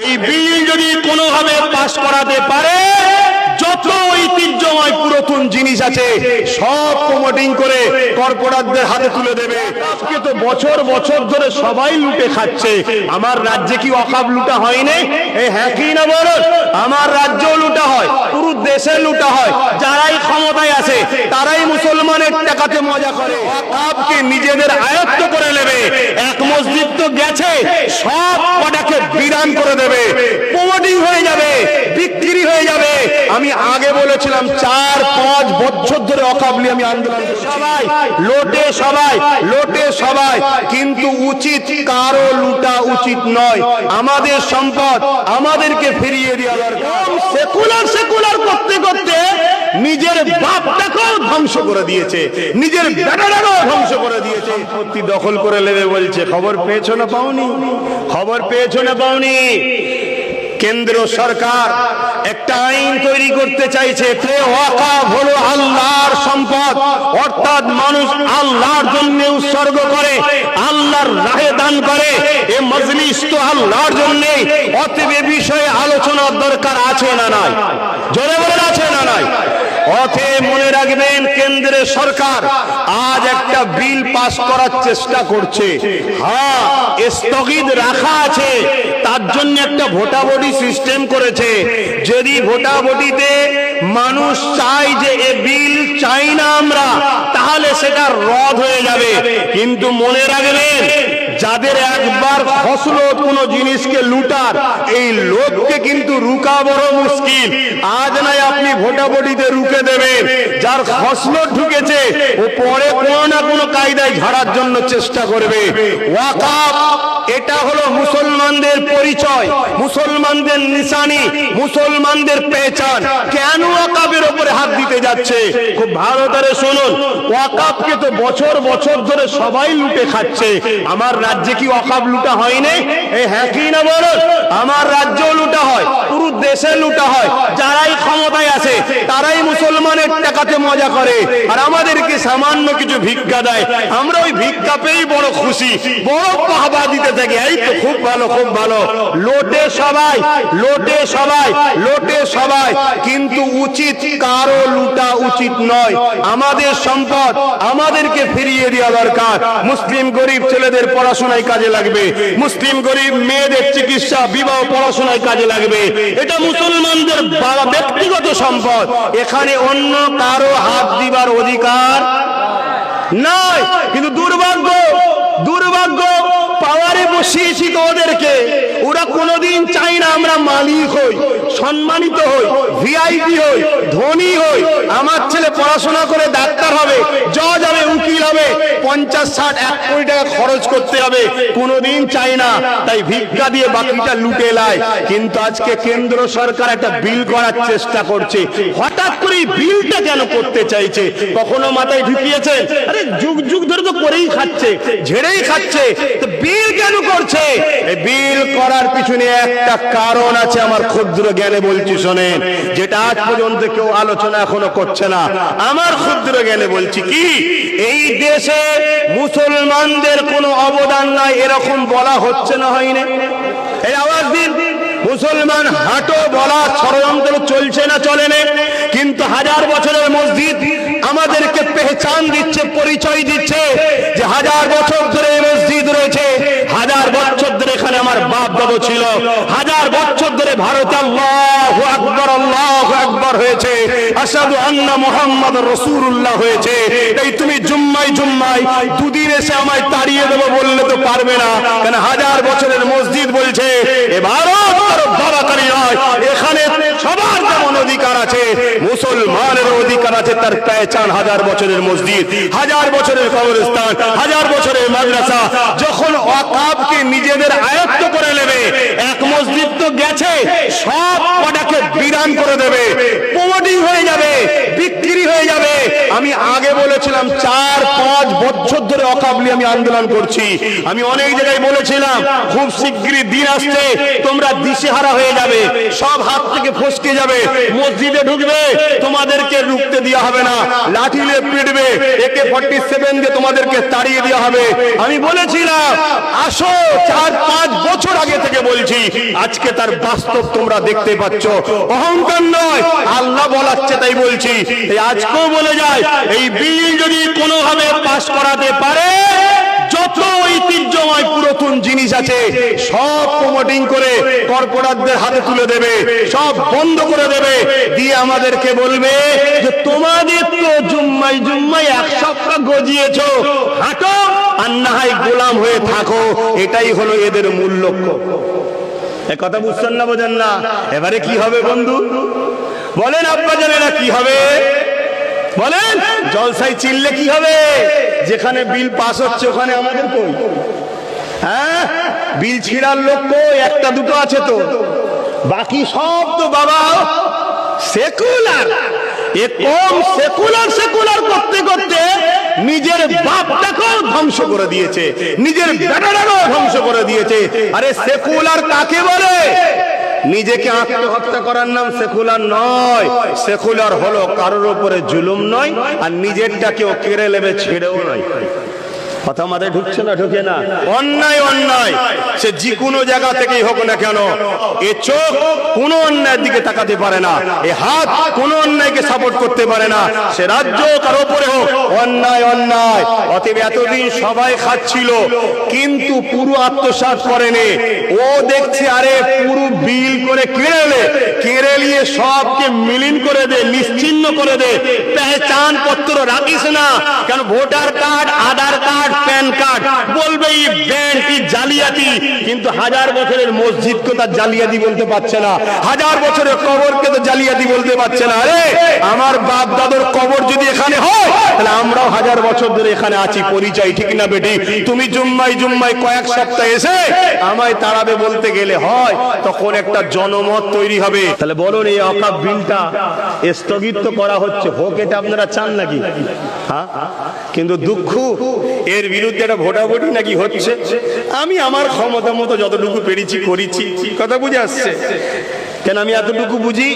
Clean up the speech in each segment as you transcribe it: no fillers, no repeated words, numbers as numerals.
এই বিল যদি কোনোভাবে পাস করাতে পারে, যত ঐতিহ্যময় পুরাতন জিনিস আছে সব প্রমোটিং করে কর্পোরেটদের হাতে তুলে দেবে। আজকে তো বছর বছর ধরে সবাই লুটে খাচ্ছে। আমার রাজ্যে কি ওয়াকফ লুটা হয়নি? হ্যাঁ কি না বলুন? আমার রাজ্যেও লুটা হয়, পুরো দেশে লুটা হয়। যারাই ক্ষমতায় আছে তারাই মুসলমানের টাকাতে মজা করে, ওয়াকফকে নিজেদের আয়ত্ত করে নেবে। এক মসজিদ তো গেছে, সব কটাকে বিরান করে দেবে, প্রমোটিং হয়ে যাবে, বিক্রি হয়ে যাবে। আমি আগে বলেছিলাম 4-5 বছর ধরে ওয়াকফ নিয়ে আমি আন্দোলন করছি। সবাই লোটে, সবাই লোটে, সবাই, কিন্তু উচিত কারো লুটা উচিত নয়। আমাদের সম্পদ আমাদেরকে ফিরিয়ে দেওয়া দরকার। সেকুলার সেকুলার করতে করতে নিজের বাপটাকেও ধ্বংস করে দিয়েছে, নিজের বেটাটাকেও ধ্বংস করে দিয়েছে, সম্পত্তি দখল করে নেবে বলছে। খবর পেয়েছো না পাওনি? খবর পেয়েছো না পাওনি? কেন্দ্র সরকার একটা আইন তৈরি করতে চাইছে, ওয়াকফ হলো আল্লাহর সম্পদ, অর্থাৎ মানুষ আল্লাহর জন্য উৎসর্গ করে, আল্লাহর রাহে দান করে। এই মজলিস তো আল্লাহর জন্য, অতএব এ বিষয়ে আলোচনার দরকার আছে না নাই? জোরে বলেন আছে না নাই? অতএব মনে রাখবেন, কেন্দ্রের সরকার আজ একটা বিল পাস করার চেষ্টা করছে। হ্যাঁ, স্থগিত রাখা আছে, তার জন্য একটা ভোটাভুটি সিস্টেম করেছে। যদি ভোটাভুটিতে মানুষ চায় যে এ বিল চাই না আমরা, তাহলে সেটা রদ হয়ে যাবে। কিন্তু মনে রাখবেন, যাদের একবার ফসলো কোনো জিনিসকে লুটার, এই লোককে কিন্তু রুকা বড় মুশকিল। আজ নাই আপনি ভোটাভুটিতে রুকে দেবেন, যার ফসলো ঢুকেছে ও পরে কোনো না কোনো কায়দায় ঝাড়ার জন্য চেষ্টা করবে। ওয়াকফ এটা হলো মুসলমানদের পরিচয়, মুসলমানদের নিশানি, মুসলমানদের পেহচান। কেন ওয়াকফের উপরে হাত দিতে যাচ্ছে? খুব ভালো করে শুনুন। ওয়াকফকে তো বছর বছর ধরে সবাই লুটে খাচ্ছে। আমার রাজ্যে কি ওয়াকফ লুটা হয়নি? হ্যাঁ কি না বলুন? আমার রাজ্যেও লুটা হয়, পুরো দেশে লুটা হয়। যারাই ক্ষমতায় আছে তারাই মুসলমানের টাকাতে মজা করে, আর আমাদেরকে সামান্য কিছু ভিক্ষা দেয়। আমরা ওই ভিক্ষা পেয়েই বড় খুশি, বড় বাহবা দিতে থাকি। এই তো খুব ভালো, খুব ভালো। লোটে সবাই, লোটে সবাই, লোটে সবাই, কিন্তু উচিত কারো লুটা উচিত নয়। আমাদের সম্পদ আমাদেরকে ফিরিয়ে দেওয়া দরকার। মুসলিম গরিব ছেলেদের পড়াশোনায় কাজে লাগবে, মুসলিম গরিব মেয়েদের চিকিৎসা, বিবাহ, পড়াশোনায় কাজে লাগবে। এটা মুসলমানদের ব্যক্তিগত সম্পদ, এখানে অন্য কারো হাত দিবার অধিকার নাই। কিন্তু দুর্ভাগ্য, দুর্ভাগ্য, পাওয়ারে বসিয়েছি তো ওদেরকে, ওরা কোনোদিন চাই না আমরা মালিক হই, সম্মানিত হই, ভিআইপি হই, ধনী হই। আমার ছেলে পড়াশোনা করে ডাক্তার হবে, জজ হবে, উকিল হবে, 50-60-1 কোটি টাকা খরচ করতে হবে, কোনোদিন চাই না। তাই ভিক্ষা দিয়ে বাকিটা লুটে লাই। কিন্তু আজকে কেন্দ্র সরকার একটা বিল করার চেষ্টা করছে। হঠাৎ করে এই বিলটা কেন করতে চাইছে? কখনো মাথায় ঢুকিয়েছেন? আরে যুগ যুগ ধরে তো করেই খাচ্ছে, ঝেড়েই খাচ্ছে, তো বিল কেন করছে? এই বিল করার পিছনে একটা কারণ আছে, আমার ক্ষুদ্র জ্ঞানে বলছি শোনেন, যেটা আজ পর্যন্ত কেউ আলোচনা এখনো করছে না। আমার ক্ষুদ্র জ্ঞানে বলছি কি, এই দেশে মুসলমানদের কোনো অবদান নাই এরকম বলা হচ্ছে না, হয়নি? এই আওয়াজ দিন, মুসলমান হাঁটো বলা ষড়যন্ত্র চলছে না, চলে না? কিন্তু 1000 বছরের মসজিদ আমাদেরকে পেহচান দিচ্ছে, পরিচয় দিচ্ছে যে 1000 বছর ধরে মসজিদ রয়েছে, 1000 বছর ধরে এখানে আমার বাপ দাদু ছিল, 1000 বছর ধরে ভারতে আল্লাহু আকবার, আল্লাহু আকবার হয়েছে, আশহাদু আন্না মুহাম্মাদুর রাসূলুল্লাহ হয়েছে। এই তুমি জুম্মায় জুম্মায় দুদিন এসে আমায় তাড়িয়ে দেবো বললে তো পারবে না, কারণ 1000 বছরের মসজিদ বলছে এ ভারত কারো বাড়াকারী নয়, এখানে সবার যেমন অধিকার আছে, মুসলমানের অধিকার আছে, তার পেহচান 1000 বছরের মসজিদ, 1000 বছরের কবরস্থান, 1000 বছরের মাদ্রাসা। যখন ওয়াকফকে নিজেদের আয়ত্ত করে নেবে, এক মসজিদ তো গেছে, সব কটাকে বিরান করে দেবে, প্রমোটিং হয়ে যাবে, বিক্রি হয়ে যাবে। আমি আগে বলেছিলাম 4-5 বছর ধরে ধরে অকাবলি আমি আন্দোলন করছি। আমি অনেক জায়গায় বলেছিলাম খুব শিগগিরই দিন আসছে তোমরা দিশেহারা হয়ে যাবে, সব হাত থেকে ফসকে যাবে, মসজিদে ঢুকবে তোমাদেরকে রুখতে দেওয়া হবে না, লাঠি নিয়ে পিটবে, AK-47 দিয়ে তোমাদেরকে তাড়িয়ে দেওয়া হবে। আমি বলেছিলাম আসো, 4-5 বছর আগে থেকে বলছি, আজকে তার বাস্তব তোমরা দেখতে পাচ্ছ। অহংকার নয়, আল্লাহ বলাচ্ছে তাই বলছি। আজকেও বলে যায় এই বিল যদি কোনোভাবে পাস করাতে পারে, যত ঐতিহ্যময় পুরাতন জিনিস আছে সব প্রমোটিং করে কর্পোরেটদের হাতে তুলে দেবে, সব বন্ধ করে দেবে, দিয়ে আমাদেরকে বলবে যে তোমাদের তো জুম্মায় জুম্মায় 1 সপ্তাহ গজিয়েছো, হাঁটো আর না হয় গোলাম হয়ে থাকো। এটাই হলো এদের মূল লক্ষ্য। এ কথা বুঝছেন না, বোঝেন না? এবারে কি হবে বন্ধু বলেন, আব্বা জানেরা কি হবে বলেন? জলসায় চিল্লে কি হবে? যেখানে বিল পাস হচ্ছে ওখানে আমাদের কই? হ্যাঁ, বিল ছিঁড়ার লোক কই? একটা দুটো আছে তো, বাকি সব তো বাবা সেকুলার। এ কম সেকুলার করতে করতে নিজের বাপটাকেও ধ্বংস করে দিয়েছে, নিজের বেটাটাকেও ধ্বংস করে দিয়েছে। আরে সেকুলার কাকে বলে? নিজেকে আত্মহত্যা করার নাম সেকুলার নয়। সেকুলার হলো কারোর উপরে জুলুম নয়, আর নিজেরটা কেউ কেড়ে নেবে ছেড়েও নয়। কথা মাথায় ঢুকছে না? ঢুকে না? অন্যায় অন্যায়, সে যে কোনো জায়গা থেকেই হোক না কেন, এ চোখ কোনো অন্যায়ের দিকে তাকাতে পারে না, এ হাত কোনো অন্যায়কে সাপোর্ট করতে পারে না, সে রাজ্য কার উপরে হোক, অন্যায় অন্যায়। অতএব এতদিন সবাই খাচ্ছিল কিন্তু পুরো আত্মসাৎ করেনি। ও দেখছে আরে পুরো বিল করে কেড়ে নিয়ে সবকে মিলিন করে দে, নিশ্চিহ্ন করে দে, পেহচান পত্র রাখিস না কেন, ভোটার কার্ড, আধার কার্ড, প্যান কার্ড, বলবে এই ব্যাংক কি জালিয়াতি, কিন্তু 1000 বছরের মসজিদকে তার জালিয়াতি বলতে পারছে না, 1000 বছরের কবরকে তো জালিয়াতি বলতে পারছে না। আরে আমার বাপ দাদুর কবর যদি এখানে হয় তাহলে আমরাও 1000 বছর ধরে এখানে আছি, পরিচয় ঠিক না বেটি? তুমি জুম্মায় জুম্মায় কয়েক সপ্তাহ এসে আমায় তাড়াবে বলতে গেলে হয়, তখন একটা জনমত তৈরি হবে। তাহলে বলুন এই অকাপ বিলটা স্থগিত করা হচ্ছে, হোক, এটা আপনারা চান নাকি? হ্যাঁ, কিন্তু দুঃখ এর বিরুদ্ধে একটা ভোটাভুটি নাকি হচ্ছে। আমি আমার ক্ষমতা মতো যতটুকু পেরেছি করেছি। কথা বুঝে আসছে? কেন আমি এতটুকু বুঝি,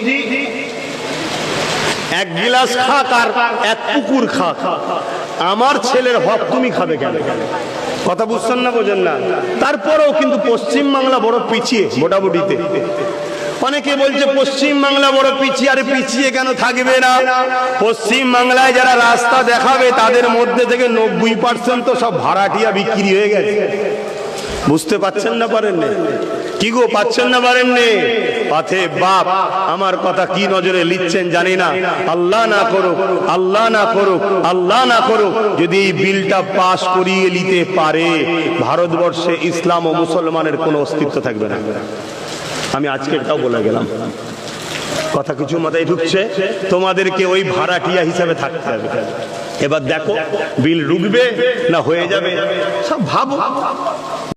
1 গিলাস খাক আর 1 পুকুর খাক, আমার ছেলের হক তুমি খাবে কেন? কথা বুঝছেন না, বোঝেন না? তারপরেও কিন্তু পশ্চিম বাংলা বড় পিছিয়ে ভোটাভুটিতে। অনেকে বলছে পশ্চিম বাংলা বড় পিছিয়ে। আরে পিছিয়ে কেন থাকবে না? পশ্চিম বাংলায় যারা রাস্তা দেখাবে তাদের মধ্যে থেকে 90% তো সব ভাড়াটিয়া বিক্রি হয়ে গেছে। বুঝতে পাচ্ছেন না? পারেননি? কি গো, পাচ্ছেন না? পারেননি? পাথে বাপ আমার কথা কি নজরে লিখছেন জানি না। আল্লাহ না করুক, আল্লাহ না করুক, আল্লাহ না করুক, যদি এই বিলটা পাশ করিয়ে নিতে পারে, ভারতবর্ষে ইসলাম ও মুসলমানের কোনো অস্তিত্ব থাকবে না। আমি আজকে এটাও বলে গেলাম। কথা কিছু মাথায় ঢুকছে? তোমাদেরকে ওই ভাড়াটিয়া হিসাবে থাকতে হবে। এবার দেখো বিল রুখবে না হয়ে যাবে, সব ভাবো।